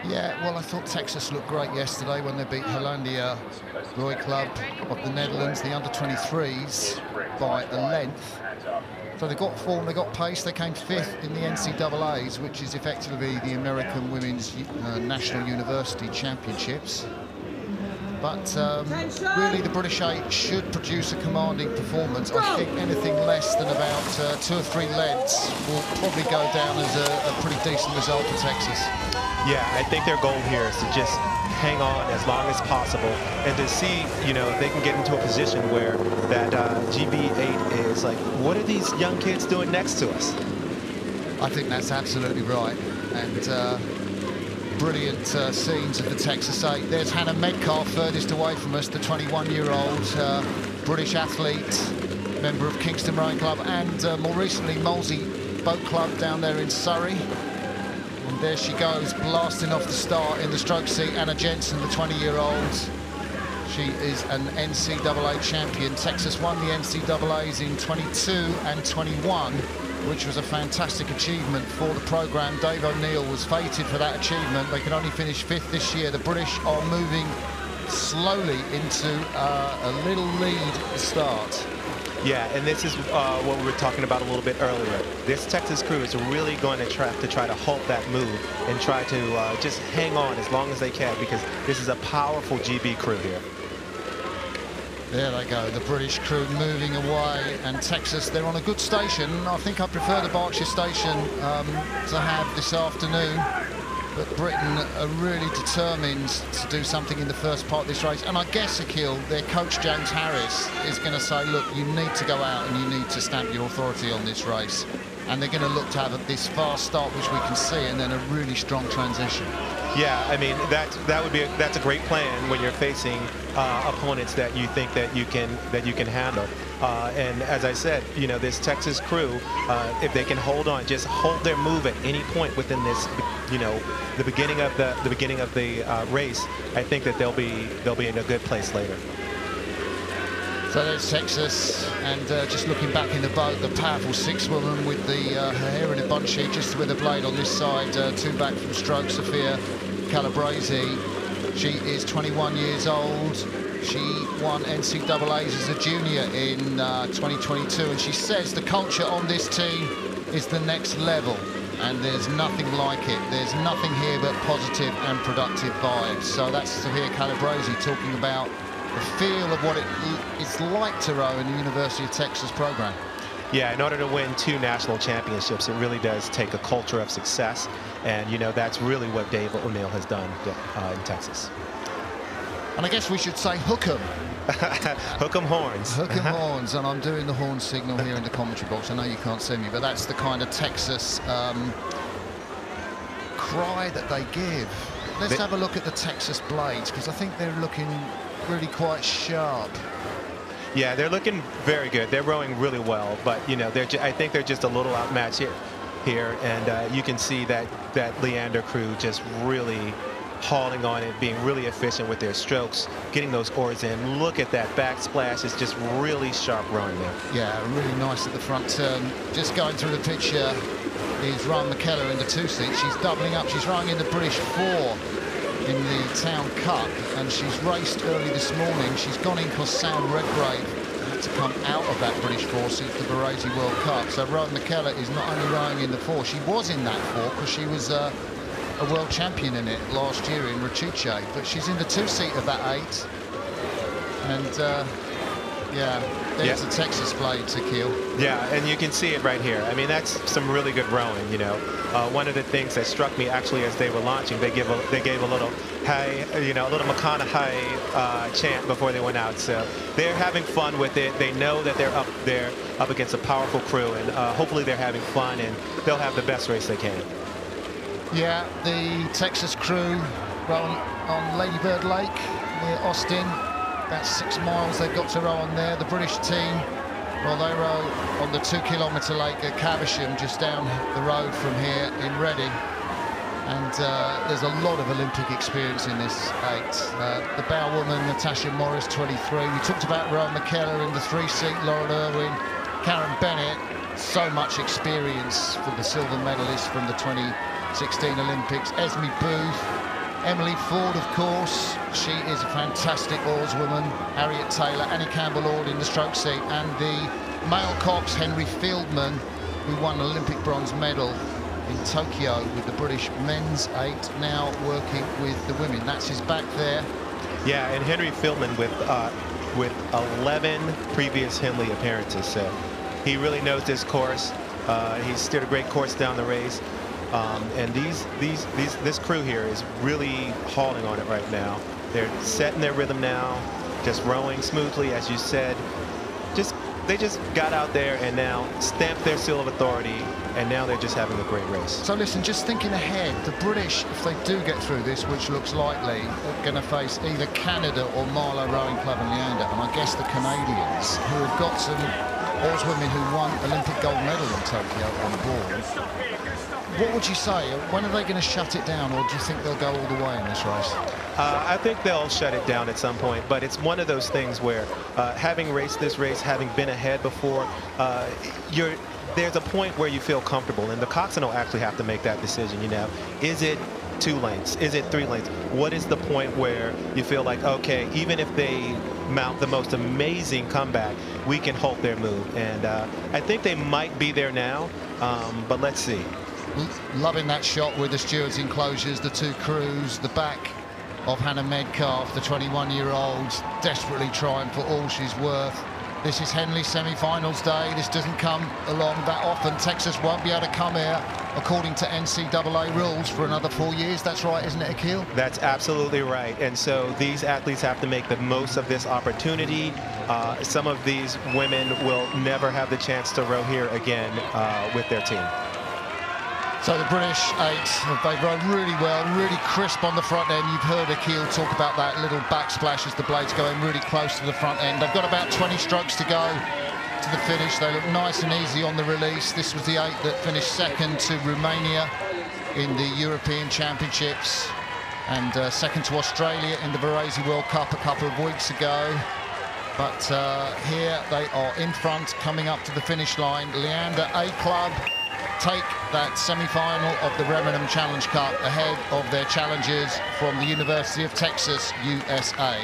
Yeah, well, I thought Texas looked great yesterday when they beat Hollandia Roy Club of the Netherlands, the under-23s, by a length. So they got form, they got pace, they came fifth in the NCAAs, which is effectively the American Women's National University Championships. But really, the British 8 should produce a commanding performance. I think anything less than about 2 or 3 lengths will probably go down as a pretty decent result for Texas. Yeah, I think their goal here is to just hang on as long as possible and to see, you know, if they can get into a position where that GB8 is like, what are these young kids doing next to us? I think that's absolutely right. And brilliant scenes of the Texas 8. There's Hannah Metcalf, furthest away from us, the 21-year-old British athlete, member of Kingston Rowing Club and more recently Molesey Boat Club down there in Surrey. And there she goes, blasting off the start in the stroke seat. Anna Jensen, the 20-year-old. She is an NCAA champion. Texas won the NCAAs in 22 and 21, which was a fantastic achievement for the program. Dave O'Neill was fated for that achievement. They could only finish 5th this year. The British are moving slowly into a little lead start. Yeah, and this is what we were talking about a little bit earlier. This Texas crew is really going to try to halt that move and try to just hang on as long as they can, because this is a powerful GB crew here. There they go, the British crew moving away, and Texas, they're on a good station. I think I prefer the Berkshire station to have this afternoon, but Britain are really determined to do something in the first part of this race. And I guess, Akil, their coach James Harris is going to say, look, you need to go out and you need to stamp your authority on this race. And they're going to look to have this fast start, which we can see, and then a really strong transition. Yeah, I mean, that's a great plan when you're facing opponents that you think that you can handle. And as I said, you know, this Texas crew, if they can hold on, just hold their move at any point within this, you know, the beginning of the race, I think that they'll be in a good place later. So there's Texas, and just looking back in the boat, the powerful 6-woman with her hair in a bunch, just with a blade on this side, 2 back from stroke, Sophia Calabrese. She is 21 years old. She won NCAAs as a junior in 2022, and she says the culture on this team is the next level, and there's nothing like it. There's nothing here but positive and productive vibes. So that's Sophia Calabrese talking about the feel of what it is like to row in the University of Texas program. Yeah, in order to win 2 national championships, it really does take a culture of success. And, you know, that's really what Dave O'Neill has done in Texas. And I guess we should say hook 'em. Hook 'em horns. Hook 'em horns, and I'm doing the horn signal here in the commentary box. I know you can't see me, but that's the kind of Texas cry that they give. Let's have a look at the Texas blades, because I think they're looking really quite sharp. Yeah, they're looking very good. They're rowing really well, but you know, I think they're just a little outmatched here, and you can see that Leander crew just really hauling on it, being really efficient with their strokes, getting those oars in. Look at that backsplash. It's just really sharp rowing there. Yeah, really nice at the front turn. Just going through the picture is Rowan McKellar in the 2 seat. She's doubling up. She's rowing in the British 4 in the Town Cup, and she's raced early this morning. She's gone in because Sal Redgrave had to come out of that British 4 since the Baresi World Cup. So Rowan McKellar is not only rowing in the 4, she was in that 4 because she was a world champion in it last year in Rachiche, but she's in the 2 seat of that 8. And yeah, there's the Texas blades, Akil. Yeah, and you can see it right here. I mean, that's some really good rowing, you know. One of the things that struck me actually as they were launching, they gave a little hey, you know, a little McConaughey chant before they went out. So they're having fun with it. They know that they're up against a powerful crew, and hopefully they're having fun and they'll have the best race they can. Yeah, the Texas crew rowing on Ladybird Lake near Austin. About 6 miles they've got to row on there. The British team, well, they row on the 2-kilometre lake at Caversham, just down the road from here in Reading. And there's a lot of Olympic experience in this 8. The bow woman, Natasha Morris, 23. We talked about Rowan McKellar in the 3 seat, Lauren Irwin, Karen Bennett. So much experience for the silver medalist from the 16 Olympics. Esme Booth, Emily Ford, of course. She is a fantastic oarswoman. Harriet Taylor, Annie Campbell-Ord in the stroke seat, and the male cox, Henry Fieldman, who won an Olympic bronze medal in Tokyo with the British men's 8, now working with the women. That's his back there. Yeah, and Henry Fieldman with 11 previous Henley appearances, so he really knows this course. He's steered a great course down the race, and this crew here is really hauling on it right now. They're setting their rhythm now, just rowing smoothly, as you said. They just got out there and now stamped their seal of authority, and now they're just having a great race. So listen, just thinking ahead, the British, if they do get through this, which looks likely, are going to face either Canada or Marlow Rowing Club and Leander, and I guess the Canadians, who have got some oarswomen who won Olympic gold medal in Tokyo on board. What would you say? When are they going to shut it down, or do you think they'll go all the way in this race? I think they'll shut it down at some point, but it's one of those things where having raced this race, having been ahead before, there's a point where you feel comfortable, and the coxswain will actually have to make that decision. You know, is it 2 lengths? Is it 3 lengths? What is the point where you feel like, okay, even if they mount the most amazing comeback, we can halt their move? And I think they might be there now, but let's see. Loving that shot with the stewards' enclosures, the 2 crews, the back of Hannah Metcalfe, the 21-year-old, desperately trying for all she's worth. This is Henley semi-finals day. This doesn't come along that often. Texas won't be able to come here, according to NCAA rules, for another 4 years. That's right, isn't it, Akil? That's absolutely right. And so these athletes have to make the most of this opportunity. Some of these women will never have the chance to row here again with their team. So the British 8, they've rowed really well, really crisp on the front end. You've heard Akil talk about that little backsplash as the blades go in really close to the front end. They've got about 20 strokes to go to the finish. They look nice and easy on the release. This was the 8 that finished second to Romania in the European Championships, and second to Australia in the Varese World Cup a couple of weeks ago. But here they are in front, coming up to the finish line. Leander A Club take that semi-final of the Remenham Challenge Cup ahead of their challengers from the University of Texas, USA.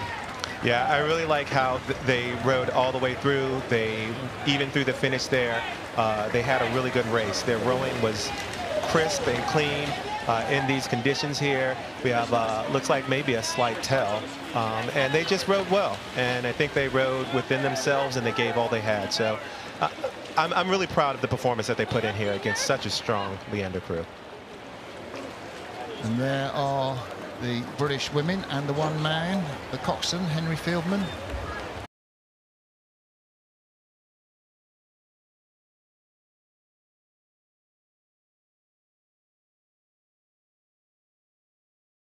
Yeah, I really like how they rode all the way through. Even through the finish there, they had a really good race. Their rowing was crisp and clean in these conditions here. We have, looks like maybe a slight tail, and they just rode well. And I think they rode within themselves, and they gave all they had. So I'm really proud of the performance that they put in here against such a strong Leander crew. And there are the British women and the 1 man, the coxswain, Henry Fieldman.